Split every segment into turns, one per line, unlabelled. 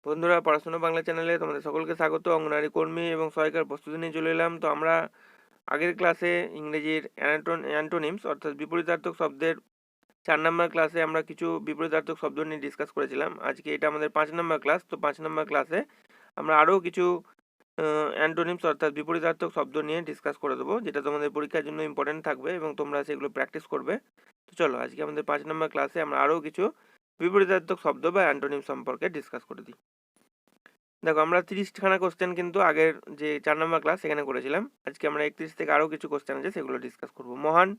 বন্ধুরা, পড়াশোনা বাংলা চ্যানেলে তোমাদের সকলকে স্বাগত। অঙ্গনারী কর্মী এবং সহায়িকার প্রস্তুতি নিয়ে চলে এলাম। তো আমরা আগের ক্লাসে ইংরেজির অ্যান্টোনিমস অর্থাৎ বিপরীতার্থক শব্দের 4 নম্বর ক্লাসে আমরা কিছু বিপরীতার্থক শব্দ নিয়ে ডিসকাস করেছিলাম। আজকে এটা আমাদের 5 নম্বর ক্লাস। তো 5 নম্বর ক্লাসে আমরা আরও কিছু অ্যান্টোনিমস অর্থাৎ বিপরীতার্থক শব্দ নিয়ে ডিসকাস করে দেবো, যেটা তোমাদের পরীক্ষার জন্য ইম্পর্টেন্ট থাকবে এবং তোমরা সেগুলো প্র্যাকটিস করবে। তো চলো, আজকে আমাদের 5 নম্বর ক্লাসে আমরা আরও কিছু বিপরীতার্থক শব্দ বা অ্যান্টোনিম সম্পর্কে ডিসকাস করে দিই। দেখো, আমরা 30খানা কোশ্চেন কিন্তু আগের যে 4 নম্বর ক্লাস সেখানে করেছিলাম। আজকে আমরা 31 থেকে আরও কিছু কোশ্চেন আছে, সেগুলো ডিসকাস করব। মহান,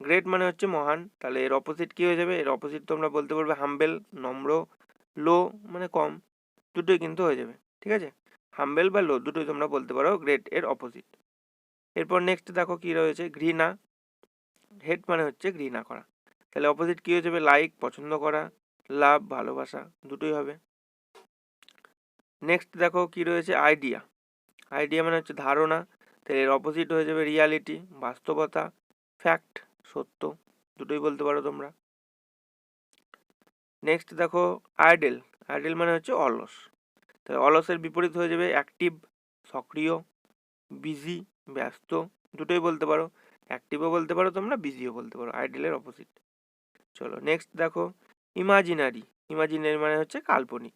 গ্রেট মানে হচ্ছে মহান, তাহলে এর অপোজিট কি হয়ে যাবে? এর অপোজিট তোমরা বলতে পারবে হাম্বেল, নম্র। লো মানে কম, দুটোই কিন্তু হয়ে যাবে, ঠিক আছে? হাম্বেল বা লো দুটোই তোমরা বলতে পারো গ্রেট এর অপোজিট। এরপর নেক্সট দেখো কি রয়েছে, ঘৃণা। হেট মানে হচ্ছে ঘৃণা করা, তাহলে অপোজিট কি হয়ে যাবে? লাইক পছন্দ করা, লাভ ভালোবাসা, দুটোই হবে। নেক্সট দেখো কি রয়েছে, আইডিয়া। আইডিয়া মানে হচ্ছে ধারণা, তাহলে এর অপোজিট হয়ে যাবে রিয়ালিটি, বাস্তবতা, ফ্যাক্ট সত্য, দুটোই বলতে পারো তোমরা। নেক্সট দেখো আইডেল। আইডেল মানে হচ্ছে অলস, তাহলে অলসের বিপরীত হয়ে যাবে অ্যাক্টিভ, সক্রিয়, বিজি, ব্যস্ত, দুটোই বলতে পারো। অ্যাক্টিভও বলতে পারো তোমরা, বিজিও বলতে পারো, আইডেলের অপোজিট। চলো নেক্সট দেখো ইমাজিনারি। ইমাজিনারি মানে হচ্ছে কাল্পনিক।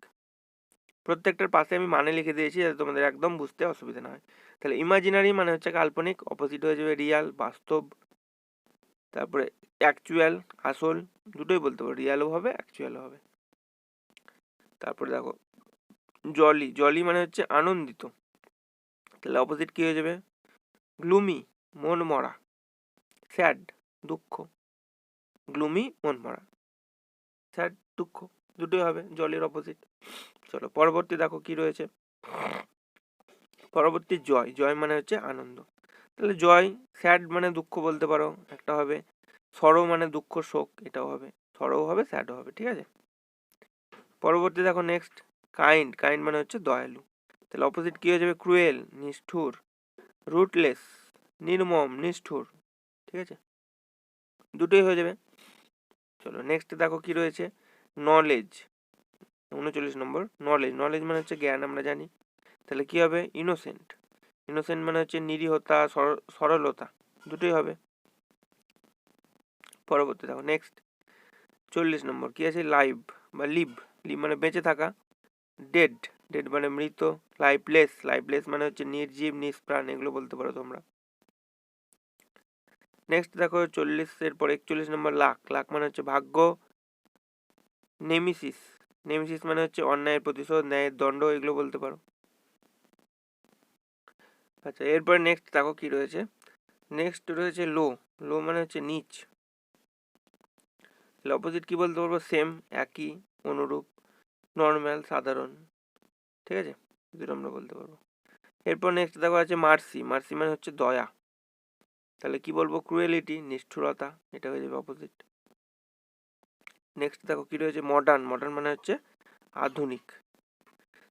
প্রত্যেকটার পাশে আমি মানে লিখে দিয়েছি যাতে তোমাদের একদম বুঝতে অসুবিধা না হয়। তাহলে ইমাজিনারি মানে হচ্ছে কাল্পনিক, অপোজিট হয়ে যাবে রিয়াল, বাস্তব। তারপরে অ্যাকচুয়াল, আসল, দুটোই বলতে পারো, রিয়ালও হবে অ্যাকচুয়ালও হবে। তারপরে দেখো জলি। জলি মানে হচ্ছে আনন্দিত, তাহলে অপোজিট কি হয়ে যাবে? গ্লুমি, মন মরা। স্যাড, দুঃখ। গ্লুমি মন মরা, স্যাড দুঃখ, দুটোই হবে জলির অপোজিট। চলো পরবর্তী দেখো কি রয়েছে। পরবর্তী জয়। জয় মানে হচ্ছে আনন্দ, তাহলে জয়, স্যাড মানে দুঃখ বলতে পারো, একটা হবে। সরো মানে দুঃখ শোক, এটাও হবে, সরও হবে স্যাডও হবে, ঠিক আছে? পরবর্তী দেখো নেক্সট কাইন্ড। কাইন্ড মানে হচ্ছে দয়ালু, তাহলে অপোজিট কি হয়ে যাবে? ক্রুয়েল, নিষ্ঠুর, রুটলেস, নির্মম, নিষ্ঠুর, ঠিক আছে? দুটোই হয়ে যাবে। চলো নেক্সট দেখো কি রয়েছে, নলেজ। 39 নম্বর, নলেজ। নলেজ মানে হচ্ছে জ্ঞান, আমরা জানি, তাহলে কি হবে? ইনোসেন্ট। ইনোসেন্ট মানে হচ্ছে নিরীহতা, সরলতা, দুটোই হবে। পরবর্তী দেখো নেক্সট 40 নম্বর কি আছে? লাইভ বা লিভ। লিভ মানে বেঁচে থাকা। ডেড। ডেড মানে মৃত। লাইফলেস। লাইফলেস মানে হচ্ছে নির্জীব, নিষ্প্রাণ, এগুলো বলতে পারো তোমরা। নেক্সট দেখো 40-এর পর 41 নম্বর লাক। লাক মানে হচ্ছে ভাগ্য। নেমিসিস। নেমিসিস মানে হচ্ছে অন্যায়ের প্রতিশোধ, ন্যায়ের দণ্ড, এগুলো বলতে পারো। আচ্ছা, এরপর নেক্সট দেখো কি রয়েছে। নেক্সট রয়েছে লো। লো মানে হচ্ছে নিচ, তাহলে অপোজিট কি বলতে পারবো? সেম, একই, অনুরূপ, নর্মাল, সাধারণ, ঠিক আছে? দুটো আমরা বলতে পারবো। এরপর নেক্সট দেখো আছে মার্সি। মার্সি মানে হচ্ছে দয়া, তাহলে কি বলবো? ক্রুয়েলিটি, নিষ্ঠুরতা, এটা হয়ে যাবে অপোজিট। নেক্সট দেখো কি রয়েছে মডার্ন। মডার্ন মানে হচ্ছে আধুনিক,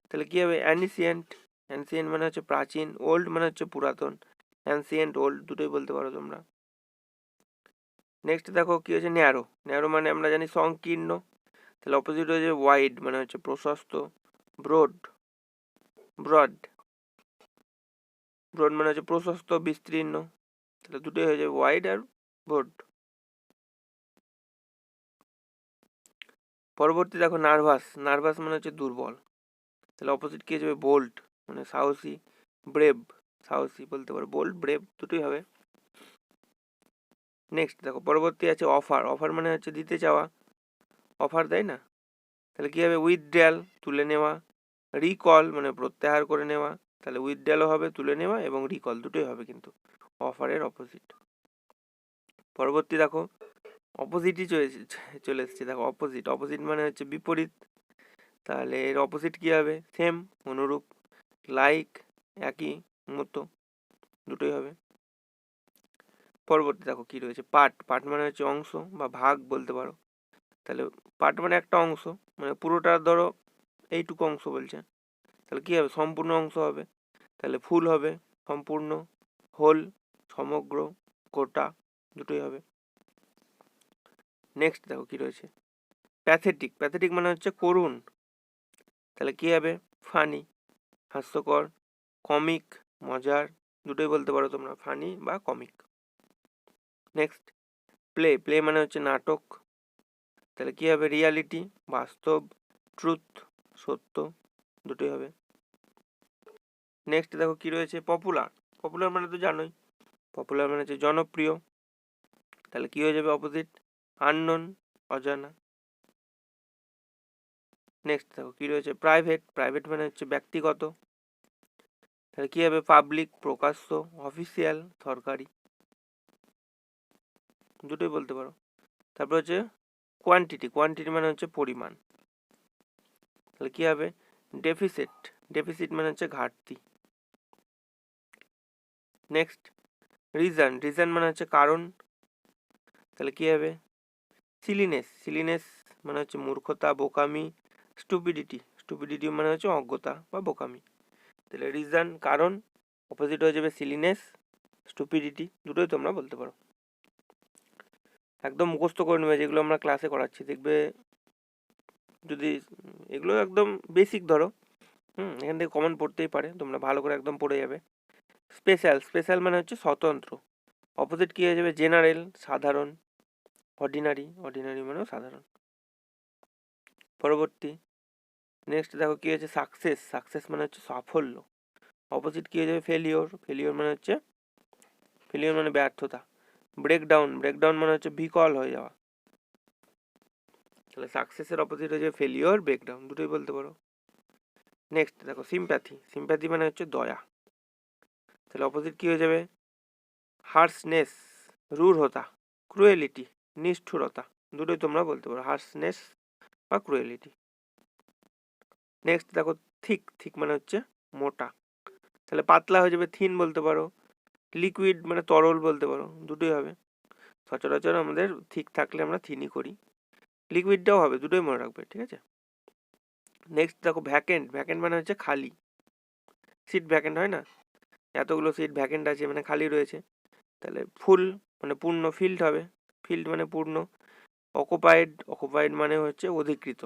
তাহলে কি হবে? অ্যানিসিয়েন্ট। অ্যানসিয়েন্ট মানে হচ্ছে প্রাচীন। ওল্ড মানে হচ্ছে পুরাতন। অ্যানসিয়েন্ট, ওল্ড, দুটোই বলতে পারো তোমরা। নেক্সট দেখো কি হচ্ছে ন্যারো। ন্যারো মানে আমরা জানি সংকীর্ণ, তাহলে অপোজিট হয়ে যাবে ওয়াইড মানে হচ্ছে প্রশস্ত। ব্রড। ব্রড। ব্রড মানে হচ্ছে প্রশস্ত, বিস্তীর্ণ, তাহলে দুটোই হয়ে যাবে ওয়াইড আর ব্রড। পরবর্তী দেখো নার্ভাস। নার্ভাস মানে হচ্ছে দুর্বল, তাহলে অপোজিট কি হয়ে যাবে? বোল্ড মানে সাহসী। ব্রেভ, সাহসী বলতে পারো, বোল্ড, ব্রেভ, দুটোই হবে। নেক্সট দেখো পরবর্তী আছে অফার। অফার মানে হচ্ছে দিতে চাওয়া, অফার দেয় না, তাহলে কি হবে? উইথড্রয়াল, তুলে নেওয়া। রিকল মানে প্রত্যাহার করে নেওয়া, তাহলে উইথড্রয়ালও হবে, তুলে নেওয়া, এবং রিকল দুটোই হবে কিন্তু অফারের অপোজিট। পরবর্তী দেখো অপোজিটই চলে এসেছে। দেখো অপোজিট। অপোজিট মানে হচ্ছে বিপরীত, তাহলে এর অপোজিট কি হবে? সেম, অনুরূপ, লাইক, একই, মতো, দুটোই হবে। পরবর্তী দেখো কি রয়েছে পার্ট। পার্ট মানে হচ্ছে অংশ বা ভাগ বলতে পারো, তাহলে পার্ট মানে একটা অংশ, মানে পুরোটা ধরো এইটুকু অংশ বলছে, তাহলে কি হবে? সম্পূর্ণ অংশ হবে, তাহলে ফুল হবে, সম্পূর্ণ, হোল, সমগ্র, গোটা, দুটোই হবে। নেক্সট দেখো কি রয়েছে প্যাথেটিক। প্যাথেটিক মানে হচ্ছে করুণ, তাহলে কি হবে? ফানি, হাস্যকর, কমিক, মজার, দুটোই বলতে পারো তোমরা, ফানি বা কমিক। নেক্সট, প্লে, প্লে মানে হচ্ছে নাটক, তাহলে কি হবে? রিয়ালিটি, বাস্তব, ট্রুথ, সত্য, দুটোই হবে। নেক্সট দেখো কি রয়েছে? পপুলার, পপুলার মানে তো জানোই, পপুলার মানে হচ্ছে জনপ্রিয়, তাহলে কি হয়ে যাবে অপোজিট? আননোন, অজানা। নেক্সট দেখো কি রয়েছে? প্রাইভেট, প্রাইভেট মানে হচ্ছে ব্যক্তিগত, তাহলে কি হবে? পাবলিক, প্রকাশ্য, অফিসিয়াল, সরকারি, দুটোই বলতে পারো। তারপর হচ্ছে কোয়ান্টিটি, কোয়ান্টিটি মানে হচ্ছে পরিমাণ, তাহলে কি হবে? ডেফিসিট, ডেফিসিট মানে হচ্ছে ঘাটতি। নেক্সট, রিজন, রিজন মানে হচ্ছে কারণ, তাহলে কি হবে? সিলিনেস, সিলিনেস মানে হচ্ছে মূর্খতা, বোকামি, স্টুপিডিটি, স্টুপিডিটি মানে হচ্ছে অজ্ঞতা বা বোকামি, তাহলে রিজন কারণ, অপোজিট হয়ে যাবে সিলিনেস, স্টুপিডিটি, দুটোই তোমরা বলতে পারো। একদম মুখস্থ করে নেবে যেগুলো আমরা ক্লাসে করাচ্ছি, দেখবে যদি এগুলো একদম বেসিক ধরো, এখান থেকে কমন পড়তেই পারে, তোমরা ভালো করে একদম পড়ে যাবে। স্পেশাল, স্পেশাল মানে হচ্ছে স্বতন্ত্র, অপোজিট কি হয়ে যাবে? জেনারেল, সাধারণ, অর্ডিনারি, অর্ডিনারি মানেও সাধারণ। পরবর্তী, নেক্সট দেখো কি হয়েছে? সাকসেস, সাকসেস মানে হচ্ছে সাফল্য, অপোজিট কি হয়ে যাবে? ফেলিওর, ফেলিওর মানে হচ্ছে, ফেলিওর মানে ব্যর্থতা। ব্রেকডাউন, ব্রেকডাউন মানে হচ্ছে বিকল হয়ে যাওয়া, তাহলে সাকসেসের অপোজিট হয়ে যাবে ফেলিওর, ব্রেকডাউন, দুটোই বলতে পারো। নেক্সট দেখো সিম্প্যাথি, সিম্প্যাথি মানে হচ্ছে দয়া, তাহলে অপোজিট কি হয়ে যাবে? হার্সনেস, রূঢ়তা, ক্রুয়েলিটি, নিষ্ঠুরতা, দুটোই তোমরা বলতে পারো, হার্সনেস বা ক্রুয়েলিটি। নেক্সট দেখো থিক, থিক মানে হচ্ছে মোটা, তাহলে পাতলা হয়ে যাবে থিন বলতে পারো, লিকুইড মানে তরল বলতে পারো, দুটোই হবে। সচরাচর আমাদের থিক থাকলে আমরা থিনই করি, লিকুইডটাও হবে, দুটোই মনে রাখবে, ঠিক আছে? নেক্সট দেখো ভ্যাকেন্ট, ভ্যাকেন্ট মানে হচ্ছে খালি, সিট ভ্যাকেন্ট হয় না, এতগুলো সিট ভ্যাকেন্ট আছে মানে খালি রয়েছে, তাহলে ফুল মানে পূর্ণ, ফিল্ড হবে, ফিল্ড মানে পূর্ণ, অকুপাইড, অকুপাইড মানে হচ্ছে অধিকৃত,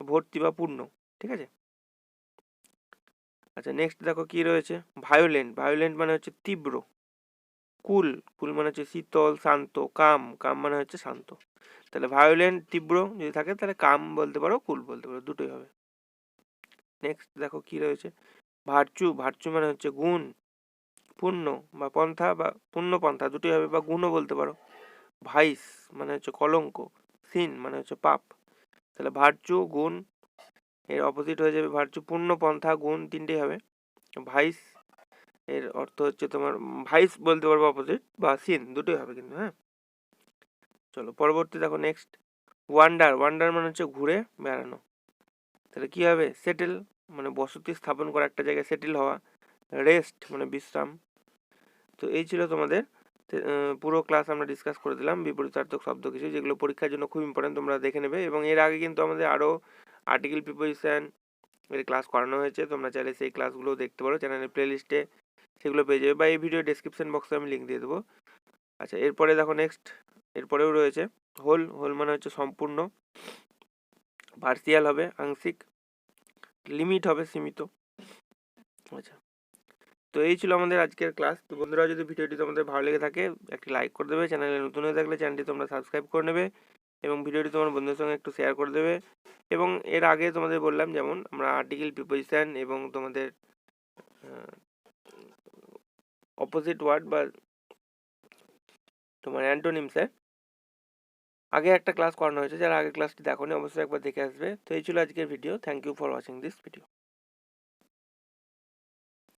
ভর্তি বা পূর্ণ, ঠিক আছে? আচ্ছা নেক্সট দেখো কি রয়েছে? ভায়োলেন্ট, ভায়োলেন্ট মানে হচ্ছে তীব্র, কুল, কুল মানে হচ্ছে শীতল, শান্ত, কাম, কাম মানে হচ্ছে শান্ত, তাহলে ভায়োলেন্ট তীব্র যদি থাকে তাহলে কাম বলতে পারো, কুল বলতে পারো, দুটোই হবে। নেক্সট দেখো কি রয়েছে? ভার্চু, ভার্চু মানে হচ্ছে গুণ, পূর্ণ বা পন্থা বা পূর্ণ পন্থা, দুটোই হবে, বা গুণও বলতে পারো। ভাইস মানে হচ্ছে কলঙ্ক, সিন মানে হচ্ছে পাপ, তাহলে ভার্চু, গুণ, এর অপোজিট হয়ে যাবে ভার্চু, পূর্ণ পন্থা, গুণ, তিনটেই হবে। ভাইস এর অর্থ হচ্ছে তোমার ভাইস বলতে পারবো অপোজিট, বা সিন, দুটোই হবে কিন্তু, হ্যাঁ। চলো পরবর্তী দেখো নেক্সট, ওয়ান্ডার, ওয়ান্ডার মানে হচ্ছে ঘুরে বেড়ানো, তাহলে কি হবে? সেটেল মানে বসতি স্থাপন করা, একটা জায়গায় সেটেল হওয়া, রেস্ট মানে বিশ্রাম। তো এই ছিল তোমাদের পুরো ক্লাস আমরা ডিসকাস করে দিলাম বিপরীতার্থক শব্দ কিছু, যেগুলো পরীক্ষার জন্য খুব ইম্পর্টেন্ট, তোমরা দেখে নেবে। এবং এর আগে কিন্তু আমাদের আরও আর্টিকেল প্রিপোজিশন এর ক্লাস করানো হয়েছে, তোমরা চাইলে সেই ক্লাসগুলো দেখতে পারো চ্যানেলের প্লেলিস্টে, সেগুলো পেয়ে যাবে, বা এই ভিডিও ডেসক্রিপশন বক্সে আমি লিঙ্ক দিয়ে দেবো। আচ্ছা এরপরে দেখো নেক্সট, এরপরেও রয়েছে হোল, হোল মানে হচ্ছে সম্পূর্ণ, পার্সিয়াল হবে আংশিক, লিমিট হবে সীমিত। আচ্ছা, তো এই ছিল আমাদের আজকের ক্লাস। তো বন্ধুরা যদি ভিডিওটি তোমাদের ভালো লেগে থাকে একটি লাইক করে দেবে, চ্যানেলে নতুন হয়ে থাকলে চ্যানেলটি তোমরা সাবস্ক্রাইব করে নেবে, এবং ভিডিওটি তোমার বন্ধুদের সঙ্গে একটু শেয়ার করে দেবে। এবং এর আগে তোমাদের বললাম যেমন আমরা আর্টিকেল প্রিপোজিশন এবং তোমাদের অপোজিট ওয়ার্ড বা তোমার অ্যান্টোনিমসের আগে একটা ক্লাস করানো হয়েছে, যারা আগে ক্লাসটি দেখোনি অবশ্যই একবার দেখে আসবে। তো এই ছিল আজকের video, thank you for watching this video.